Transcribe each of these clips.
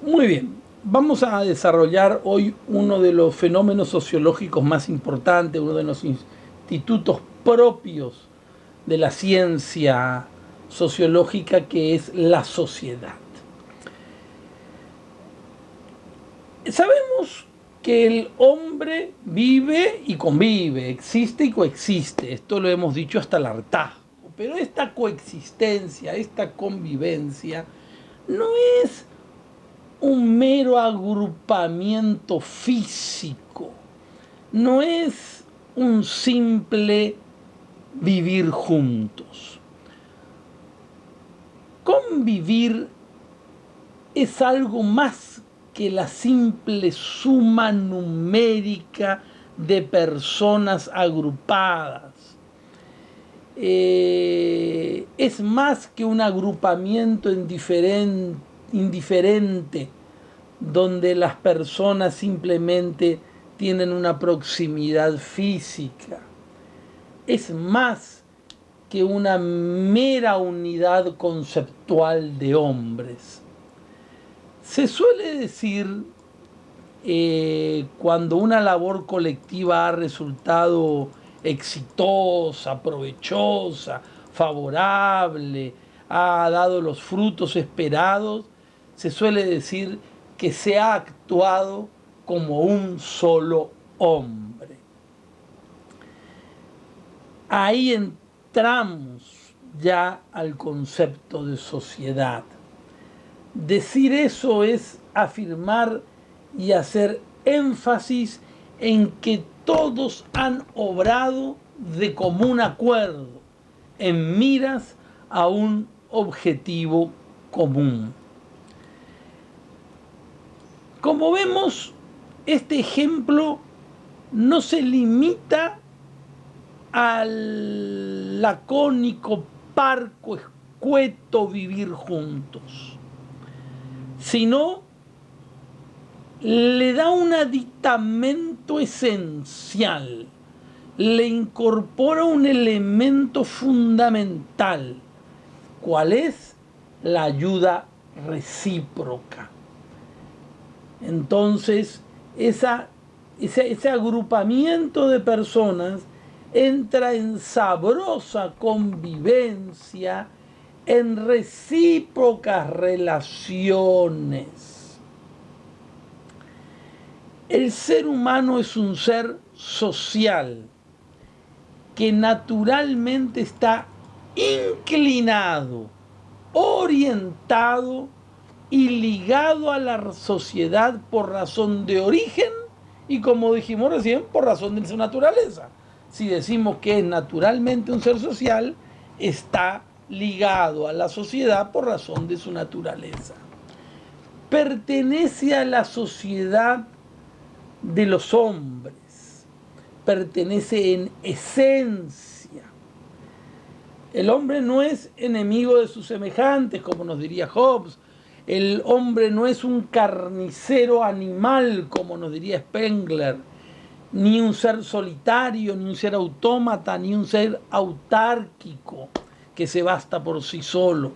Muy bien, vamos a desarrollar hoy uno de los fenómenos sociológicos más importantes, uno de los institutos propios de la ciencia sociológica, que es la sociedad. Sabemos que el hombre vive y convive, existe y coexiste, esto lo hemos dicho hasta el hartazgo, pero esta coexistencia, esta convivencia, no es un mero agrupamiento físico, no es un simple vivir juntos. Convivir es algo más que la simple suma numérica de personas agrupadas. Es más que un agrupamiento indiferente donde las personas simplemente tienen una proximidad física. Es más que una mera unidad conceptual de hombres. Se suele decir, cuando una labor colectiva ha resultado exitosa, provechosa, favorable, ha dado los frutos esperados, se suele decir que se ha actuado como un solo hombre. Ahí entramos ya al concepto de sociedad. Decir eso es afirmar y hacer énfasis en que todos han obrado de común acuerdo en miras a un objetivo común. Como vemos, este ejemplo no se limita al lacónico, parco, escueto vivir juntos, sino le da un aditamento esencial, le incorpora un elemento fundamental. ¿Cuál es? La ayuda recíproca. Entonces, ese agrupamiento de personas entra en sabrosa convivencia, en recíprocas relaciones. El ser humano es un ser social que naturalmente está inclinado, orientado y ligado a la sociedad por razón de origen y, como dijimos recién, por razón de su naturaleza. Si decimos que es naturalmente un ser social, está ligado a la sociedad por razón de su naturaleza. Pertenece a la sociedad de los hombres, pertenece en esencia. El hombre no es enemigo de sus semejantes, como nos diría Hobbes. El hombre no es un carnicero animal, como nos diría Spengler, ni un ser solitario, ni un ser autómata, ni un ser autárquico que se basta por sí solo.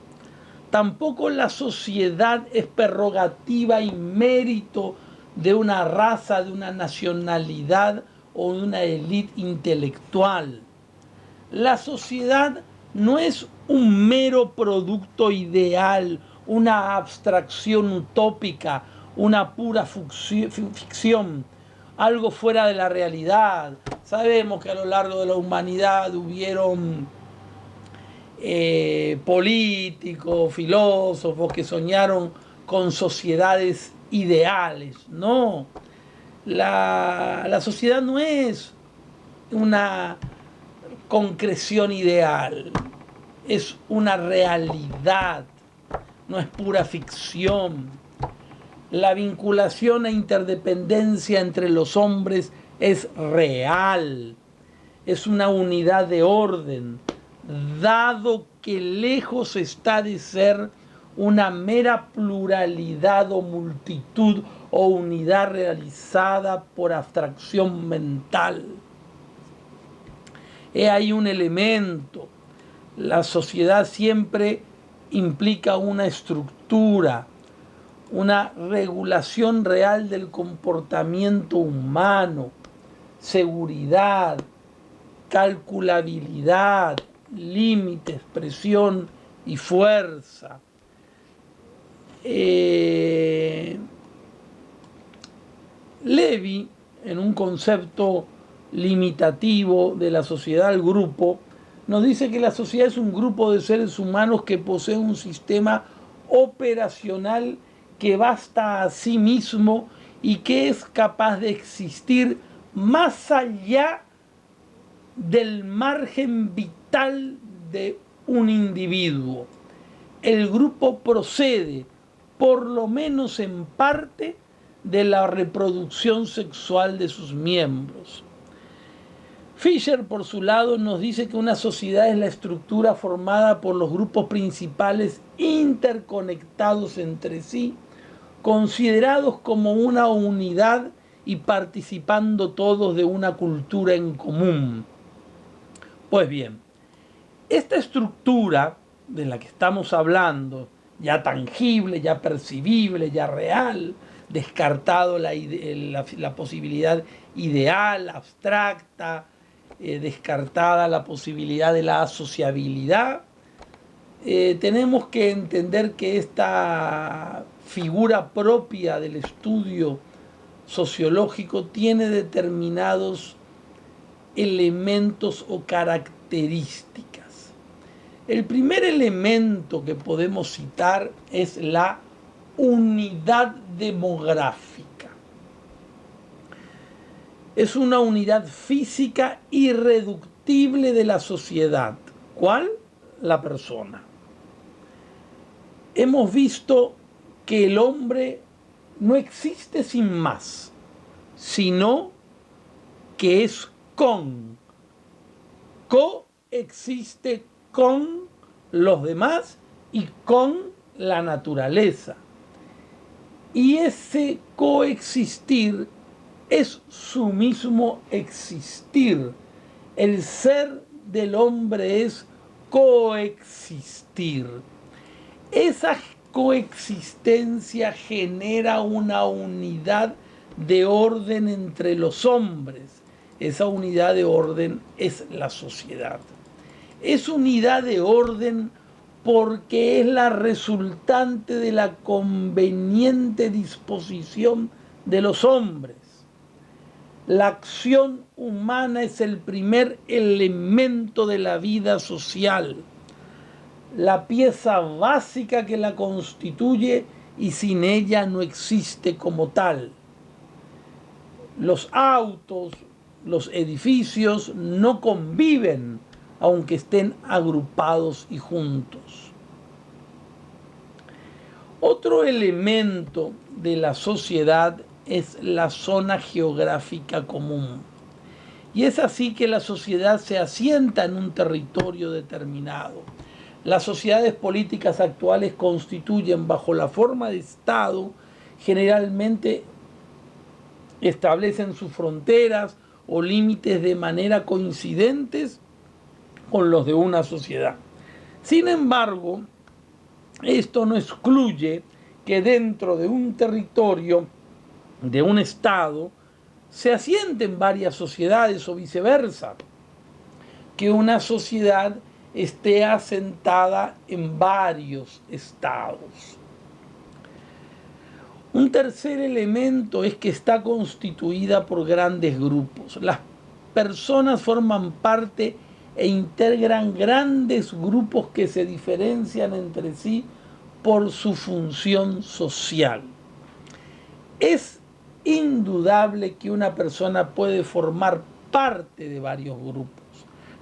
Tampoco la sociedad es prerrogativa y mérito de una raza, de una nacionalidad o de una élite intelectual. La sociedad no es un mero producto ideal, una abstracción utópica, una pura ficción, algo fuera de la realidad. Sabemos que a lo largo de la humanidad hubieron políticos, filósofos que soñaron con sociedades ideales. No, la sociedad no es una concreción ideal, es una realidad, no es pura ficción. La vinculación e interdependencia entre los hombres es real, es una unidad de orden, dado que lejos está de ser una mera pluralidad o multitud o unidad realizada por abstracción mental. He ahí un elemento. La sociedad siempre implica una estructura, una regulación real del comportamiento humano, seguridad, calculabilidad, límites, presión y fuerza. Levi, en un concepto limitativo de la sociedad al grupo, nos dice que la sociedad es un grupo de seres humanos que posee un sistema operacional que basta a sí mismo y que es capaz de existir más allá del margen vital de un individuo. El grupo procede, por lo menos en parte, de la reproducción sexual de sus miembros. Fisher, por su lado, nos dice que una sociedad es la estructura formada por los grupos principales interconectados entre sí, considerados como una unidad y participando todos de una cultura en común. Pues bien, esta estructura de la que estamos hablando, ya tangible, ya percibible, ya real, descartado la posibilidad ideal, abstracta, descartada la posibilidad de la asociabilidad, tenemos que entender que esta figura propia del estudio sociológico tiene determinados elementos o características. El primer elemento que podemos citar es la unidad demográfica. Es una unidad física irreductible de la sociedad. ¿Cuál? La persona. Hemos visto que el hombre no existe sin más, sino que es coexiste con los demás y con la naturaleza. Y ese coexistir es su mismo existir. El ser del hombre es coexistir. Esa coexistencia genera una unidad de orden entre los hombres. Esa unidad de orden es la sociedad. Es unidad de orden porque es la resultante de la conveniente disposición de los hombres. La acción humana es el primer elemento de la vida social, la pieza básica que la constituye y sin ella no existe como tal. Los autos, los edificios no conviven aunque estén agrupados y juntos. Otro elemento de la sociedad es la zona geográfica común. Y es así que la sociedad se asienta en un territorio determinado. Las sociedades políticas actuales constituyen, bajo la forma de Estado, generalmente establecen sus fronteras o límites de manera coincidentes con los de una sociedad. Sin embargo, esto no excluye que dentro de un territorio, de un Estado, se asienten varias sociedades o viceversa, que una sociedad esté asentada en varios estados. Un tercer elemento es que está constituida por grandes grupos. Las personas forman parte e integran grandes grupos que se diferencian entre sí por su función social. Es indudable que una persona puede formar parte de varios grupos.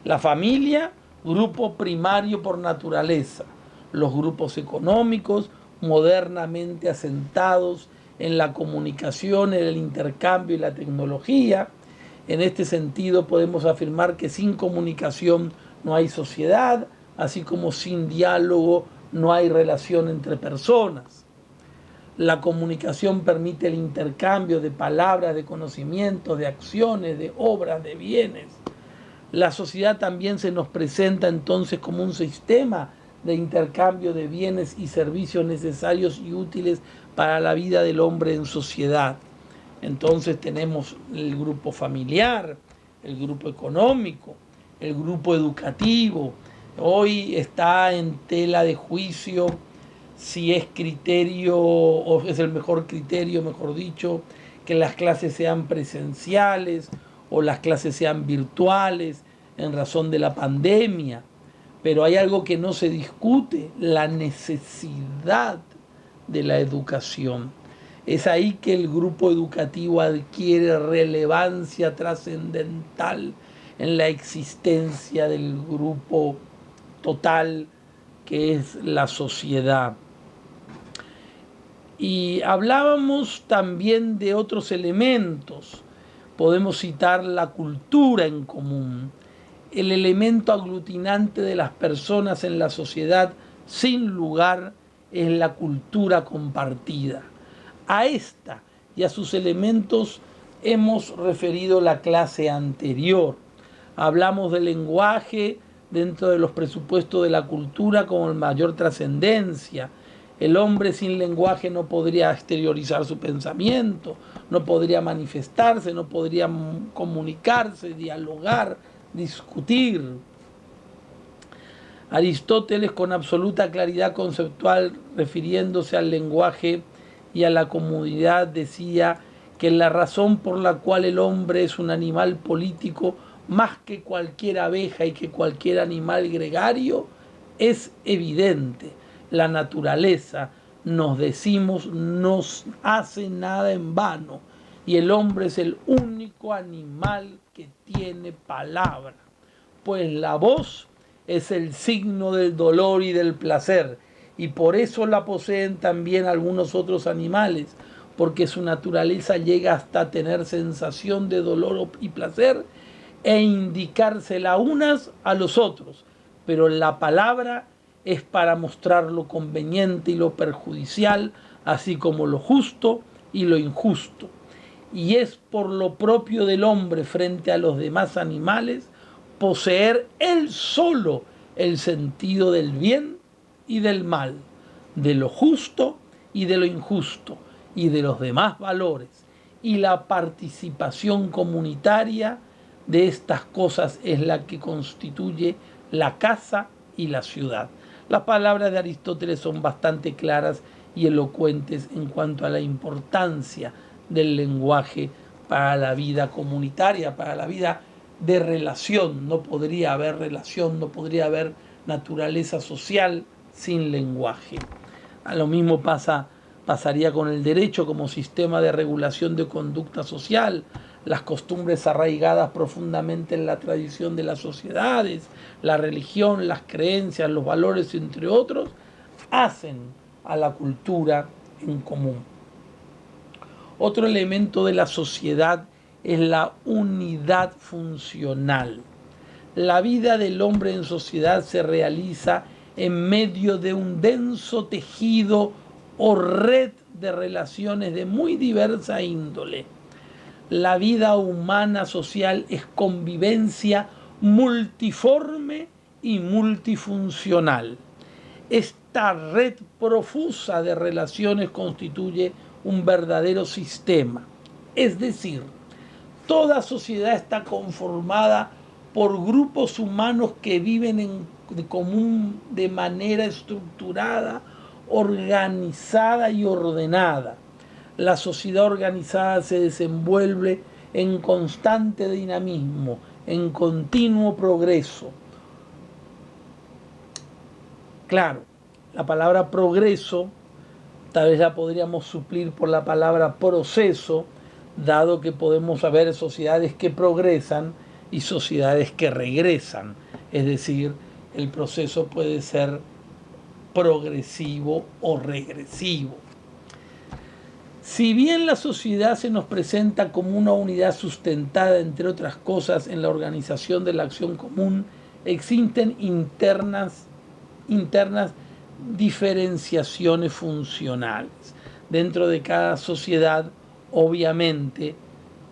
La familia, grupo primario por naturaleza. Los grupos económicos, modernamente asentados en la comunicación, en el intercambio y la tecnología. En este sentido podemos afirmar que sin comunicación no hay sociedad, así como sin diálogo no hay relación entre personas. La comunicación permite el intercambio de palabras, de conocimientos, de acciones, de obras, de bienes. La sociedad también se nos presenta entonces como un sistema de intercambio de bienes y servicios necesarios y útiles para la vida del hombre en sociedad. Entonces tenemos el grupo familiar, el grupo económico, el grupo educativo. Hoy está en tela de juicio si es criterio o es el mejor criterio, mejor dicho, que las clases sean presenciales o las clases sean virtuales en razón de la pandemia. Pero hay algo que no se discute, la necesidad de la educación. Es ahí que el grupo educativo adquiere relevancia trascendental en la existencia del grupo total que es la sociedad. Y hablábamos también de otros elementos. Podemos citar la cultura en común, el elemento aglutinante de las personas en la sociedad, sin lugar, es la cultura compartida. A esta y a sus elementos hemos referido la clase anterior. Hablamos del lenguaje dentro de los presupuestos de la cultura como mayor trascendencia. El hombre sin lenguaje no podría exteriorizar su pensamiento, no podría manifestarse, no podría comunicarse, dialogar, discutir. Aristóteles, con absoluta claridad conceptual, refiriéndose al lenguaje y a la comunidad, decía que la razón por la cual el hombre es un animal político más que cualquier abeja y que cualquier animal gregario es evidente. La naturaleza, nos decimos, no hace nada en vano y el hombre es el único animal que tiene palabra, pues la voz es el signo del dolor y del placer, y por eso la poseen también algunos otros animales, porque su naturaleza llega hasta tener sensación de dolor y placer e indicársela unas a los otros, pero la palabra es para mostrar lo conveniente y lo perjudicial, así como lo justo y lo injusto. Y es por lo propio del hombre frente a los demás animales poseer él solo el sentido del bien y del mal, de lo justo y de lo injusto, y de los demás valores. Y la participación comunitaria de estas cosas es la que constituye la casa y la ciudad. Las palabras de Aristóteles son bastante claras y elocuentes en cuanto a la importancia del lenguaje para la vida comunitaria, para la vida de relación. No podría haber relación, no podría haber naturaleza social sin lenguaje. A lo mismo pasaría con el derecho como sistema de regulación de conducta social, las costumbres arraigadas profundamente en la tradición de las sociedades, la religión, las creencias, los valores, entre otros, hacen a la cultura en común. Otro elemento de la sociedad es la unidad funcional. La vida del hombre en sociedad se realiza en medio de un denso tejido o red de relaciones de muy diversa índole. La vida humana social es convivencia multiforme y multifuncional. Esta red profusa de relaciones constituye un verdadero sistema. Es decir, toda sociedad está conformada por grupos humanos que viven en común de manera estructurada, organizada y ordenada. La sociedad organizada se desenvuelve en constante dinamismo, en continuo progreso. Claro, la palabra progreso tal vez la podríamos suplir por la palabra proceso, dado que podemos haber sociedades que progresan y sociedades que regresan. Es decir, el proceso puede ser progresivo o regresivo. Si bien la sociedad se nos presenta como una unidad sustentada, entre otras cosas, en la organización de la acción común, existen internas diferenciaciones funcionales. Dentro de cada sociedad, obviamente,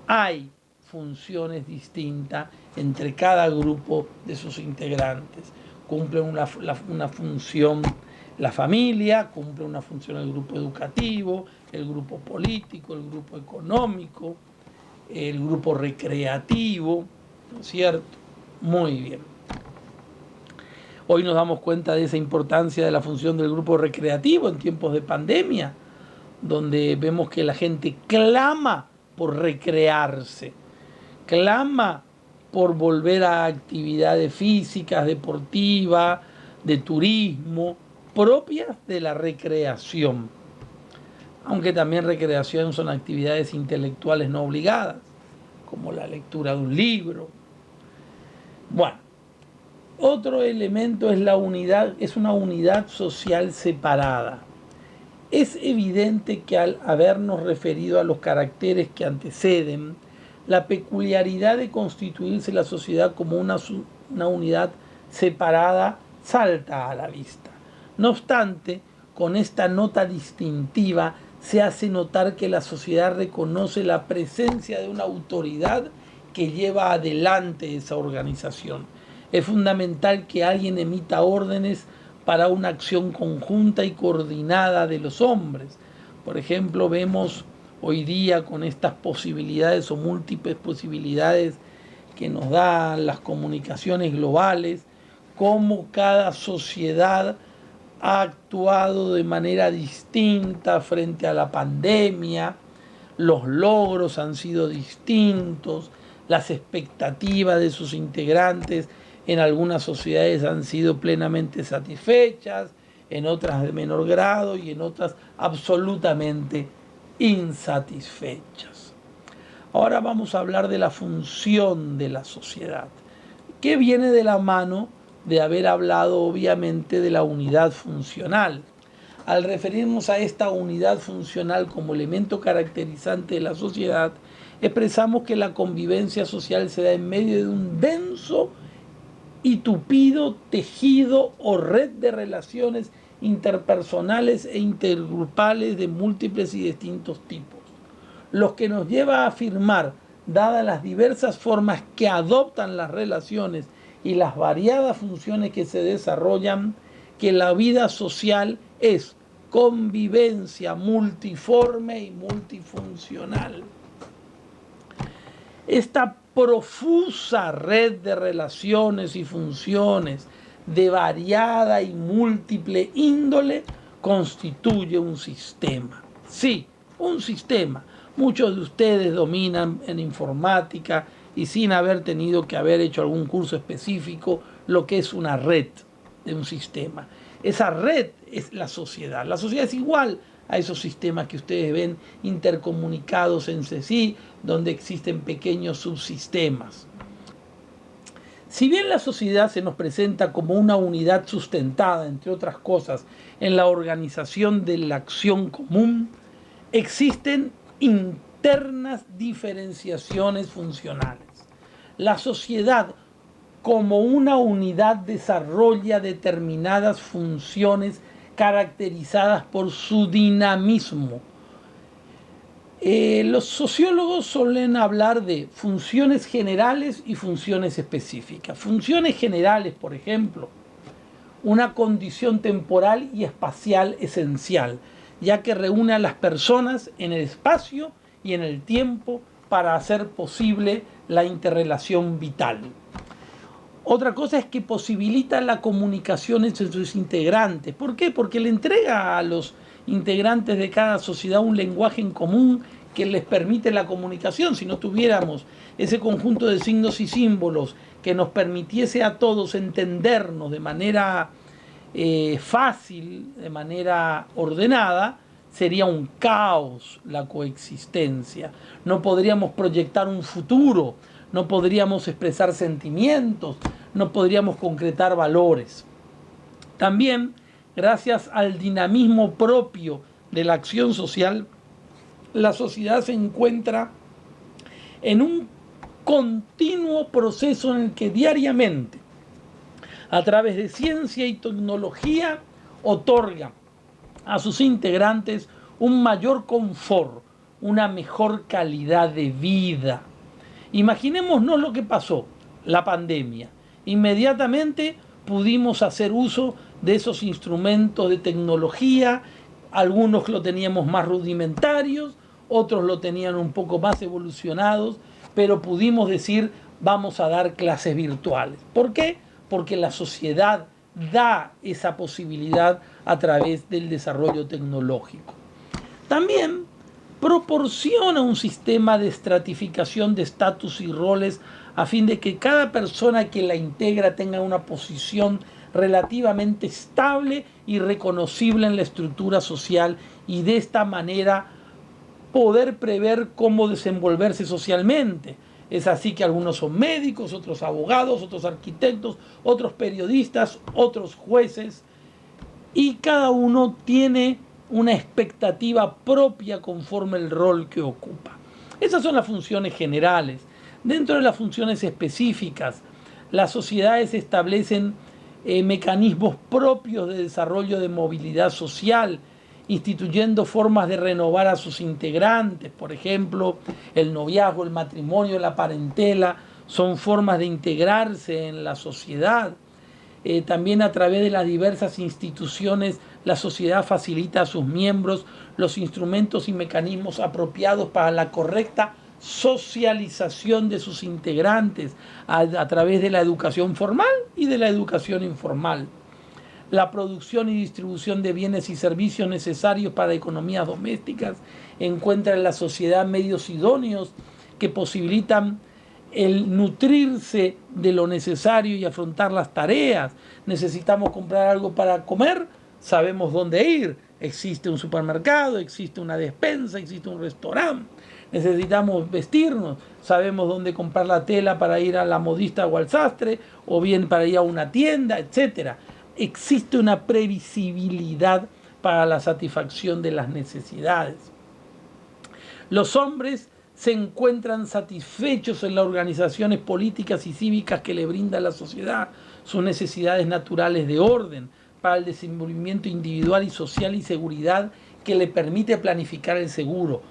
hay funciones distintas entre cada grupo de sus integrantes. cumple una función la familia, cumple una función el grupo educativo, el grupo político, el grupo económico, el grupo recreativo, ¿no es cierto? Muy bien. Hoy nos damos cuenta de esa importancia de la función del grupo recreativo en tiempos de pandemia, donde vemos que la gente clama por recrearse, clama por volver a actividades físicas, deportivas, de turismo, propias de la recreación. Aunque también recreación son actividades intelectuales no obligadas, como la lectura de un libro. Bueno, otro elemento es la unidad, es una unidad social separada. Es evidente que al habernos referido a los caracteres que anteceden, la peculiaridad de constituirse la sociedad como una unidad separada salta a la vista. No obstante, con esta nota distintiva se hace notar que la sociedad reconoce la presencia de una autoridad que lleva adelante esa organización. Es fundamental que alguien emita órdenes para una acción conjunta y coordinada de los hombres. Por ejemplo, vemos hoy día con estas posibilidades o múltiples posibilidades que nos dan las comunicaciones globales, cómo cada sociedad ha actuado de manera distinta frente a la pandemia, los logros han sido distintos, las expectativas de sus integrantes en algunas sociedades han sido plenamente satisfechas, en otras de menor grado y en otras absolutamente insatisfechas. Ahora vamos a hablar de la función de la sociedad, que viene de la mano de haber hablado obviamente de la unidad funcional. Al referirnos a esta unidad funcional como elemento caracterizante de la sociedad, expresamos que la convivencia social se da en medio de un denso y tupido tejido o red de relaciones interpersonales e intergrupales de múltiples y distintos tipos, los que nos lleva a afirmar, dadas las diversas formas que adoptan las relaciones y las variadas funciones que se desarrollan, que la vida social es convivencia multiforme y multifuncional. Esta profusa red de relaciones y funciones de variada y múltiple índole constituye un sistema. Sí, un sistema. Muchos de ustedes dominan en informática y sin haber tenido que haber hecho algún curso específico lo que es una red de un sistema. Esa red es la sociedad. La sociedad es igual a esos sistemas que ustedes ven intercomunicados entre sí, donde existen pequeños subsistemas. Si bien la sociedad se nos presenta como una unidad sustentada, entre otras cosas, en la organización de la acción común, existen internas diferenciaciones funcionales. La sociedad como una unidad desarrolla determinadas funciones caracterizadas por su dinamismo. Los sociólogos suelen hablar de funciones generales y funciones específicas. Funciones generales, por ejemplo, una condición temporal y espacial esencial, ya que reúne a las personas en el espacio y en el tiempo para hacer posible la interrelación vital. Otra cosa es que posibilita la comunicación entre sus integrantes. ¿Por qué? Porque le entrega a los integrantes de cada sociedad un lenguaje en común que les permite la comunicación. Si no tuviéramos ese conjunto de signos y símbolos que nos permitiese a todos entendernos de manera fácil, de manera ordenada, sería un caos la coexistencia. No podríamos proyectar un futuro, no podríamos expresar sentimientos, no podríamos concretar valores. También, gracias al dinamismo propio de la acción social, la sociedad se encuentra en un continuo proceso en el que diariamente, a través de ciencia y tecnología, otorga a sus integrantes un mayor confort, una mejor calidad de vida. Imaginémonos lo que pasó, la pandemia. Inmediatamente pudimos hacer uso de esos instrumentos de tecnología. Algunos lo teníamos más rudimentarios, otros lo tenían un poco más evolucionados, pero pudimos decir, vamos a dar clases virtuales. ¿Por qué? Porque la sociedad da esa posibilidad a través del desarrollo tecnológico. También proporciona un sistema de estratificación de estatus y roles a fin de que cada persona que la integra tenga una posición relativamente estable y reconocible en la estructura social, y de esta manera poder prever cómo desenvolverse socialmente. Es así que algunos son médicos, otros abogados, otros arquitectos, otros periodistas, otros jueces, y cada uno tiene una expectativa propia conforme el rol que ocupa. Esas son las funciones generales. Dentro de las funciones específicas, las sociedades establecen mecanismos propios de desarrollo de movilidad social, instituyendo formas de renovar a sus integrantes. Por ejemplo, el noviazgo, el matrimonio, la parentela son formas de integrarse en la sociedad. También a través de las diversas instituciones, la sociedad facilita a sus miembros los instrumentos y mecanismos apropiados para la correcta socialización de sus integrantes a través de la educación formal y de la educación informal. La producción y distribución de bienes y servicios necesarios para economías domésticas encuentra en la sociedad medios idóneos que posibilitan el nutrirse de lo necesario y afrontar las tareas. Necesitamos comprar algo para comer, sabemos dónde ir. Existe un supermercado, existe una despensa, existe un restaurante. Necesitamos vestirnos, sabemos dónde comprar la tela para ir a la modista o al sastre, o bien para ir a una tienda, etc. Existe una previsibilidad para la satisfacción de las necesidades. Los hombres se encuentran satisfechos en las organizaciones políticas y cívicas que le brinda la sociedad, sus necesidades naturales de orden, para el desenvolvimiento individual y social y seguridad que le permite planificar el futuro.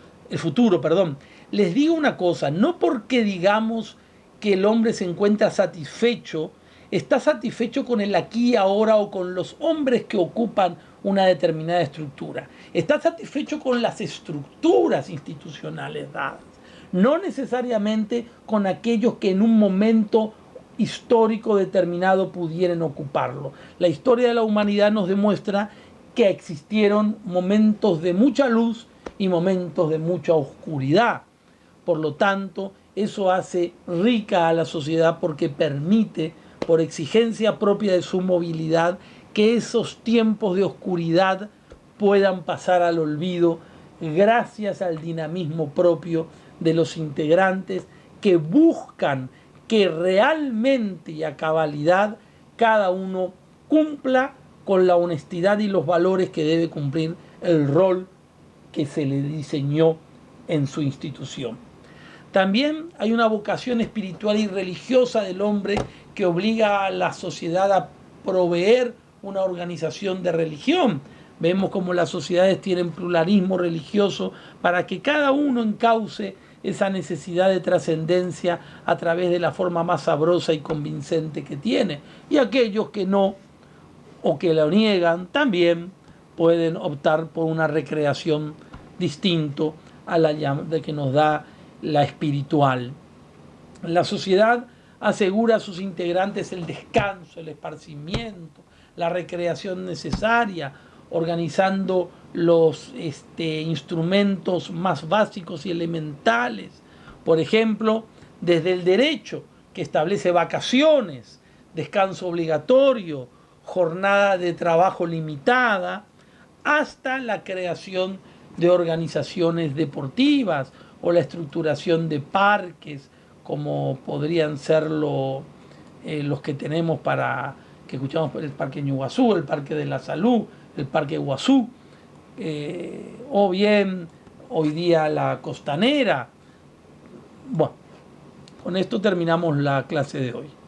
Les digo una cosa, no porque digamos que el hombre se encuentra satisfecho, está satisfecho con el aquí y ahora o con los hombres que ocupan una determinada estructura. Está satisfecho con las estructuras institucionales dadas, no necesariamente con aquellos que en un momento histórico determinado pudieran ocuparlo. La historia de la humanidad nos demuestra que existieron momentos de mucha luz y momentos de mucha oscuridad. Por lo tanto, eso hace rica a la sociedad porque permite, por exigencia propia de su movilidad, que esos tiempos de oscuridad puedan pasar al olvido gracias al dinamismo propio de los integrantes que buscan que realmente y a cabalidad cada uno cumpla con la honestidad y los valores que debe cumplir el rol que se le diseñó en su institución. También hay una vocación espiritual y religiosa del hombre que obliga a la sociedad a proveer una organización de religión. Vemos como las sociedades tienen pluralismo religioso para que cada uno encauce esa necesidad de trascendencia a través de la forma más sabrosa y convincente que tiene. Y aquellos que no o que lo niegan también pueden optar por una recreación distinto a la de que nos da la espiritual. La sociedad asegura a sus integrantes el descanso, el esparcimiento, la recreación necesaria, organizando los instrumentos más básicos y elementales. Por ejemplo, desde el derecho, que establece vacaciones, descanso obligatorio, jornada de trabajo limitada, hasta la creación de organizaciones deportivas o la estructuración de parques, como podrían ser los que tenemos que escuchamos, el Parque Ñuguazú, el Parque de la Salud, el Parque Guazú, o bien hoy día la Costanera. Bueno, con esto terminamos la clase de hoy.